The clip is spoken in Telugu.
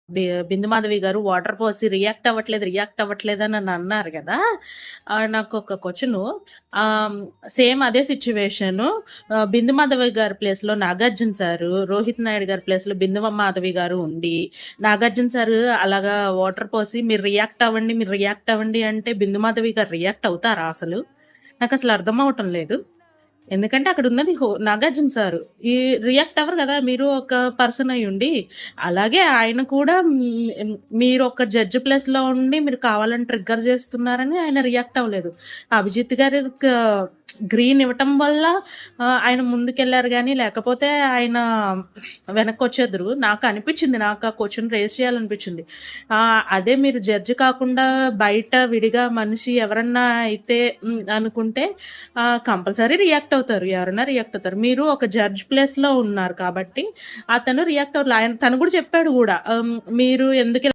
బిందు మాధవి గారు వాటర్ పోసి రియాక్ట్ అవ్వట్లేదు అని అన్నారు గదా! నాకొక క్వెషను. ఆహ్, సేమ్ అదే సిట్యుయేషను బిందు మాధవి గారి ప్లేస్‌లో నాగార్జున సారు, రోహిత్ నాయుడు గారి ప్లేస్‌లో బిందు మాధవి గారు ఉండి, నాగార్జున సారు అలాగా వాటర్ పోసి మీరు రియాక్ట్ అవ్వండి అంటే బిందు మాధవి గారు రియాక్ట్ అవుతారా అసలు? నాకసలు అర్థం అవ్వటం లేదు. ఎందుకంటే అక్కడున్నది నాగార్జున సారు. ఈ రియాక్ట్ అవ్వరు గదా! మీరు ఒక పర్సన్ అయ్యుండి. అలాగే ఆయన కూడా మీరు ఒక జడ్జ్ ప్లేస్‌లో ఉండి మీరు కావాలని ట్రిగ్గర్ జేస్తున్నారని ఆయన రియాక్ట్ అవ్వలేదు. అభిజిత్ గారు గ్రీన్ ఇవ్వటం వల్ల ఆయన ముందుకెళ్లారు గానీ, లేకపోతే ఆయన వెనక్కొచ్చేదురు. నాకు ఆ క్వెషన్ రైజ్ చేయాలనిపించింది. అదే మీరు జడ్జ్ కాకుండా బయట విడిగా మనిషి ఎవరన్నా అయితే అనుకుంటే కంపల్సరీ రియాక్ట్ అవుతారు. ఎవరైనా రియాక్ట్ అవుతారు. మీరు ఒక జడ్జ్ ప్లేస్‌లో ఉన్నారు కాబట్టి, అతను రియాక్ట్ అవ్వట్లే. తను కూడా చెప్పాడు గూడా. మీరు ఎందుకిలా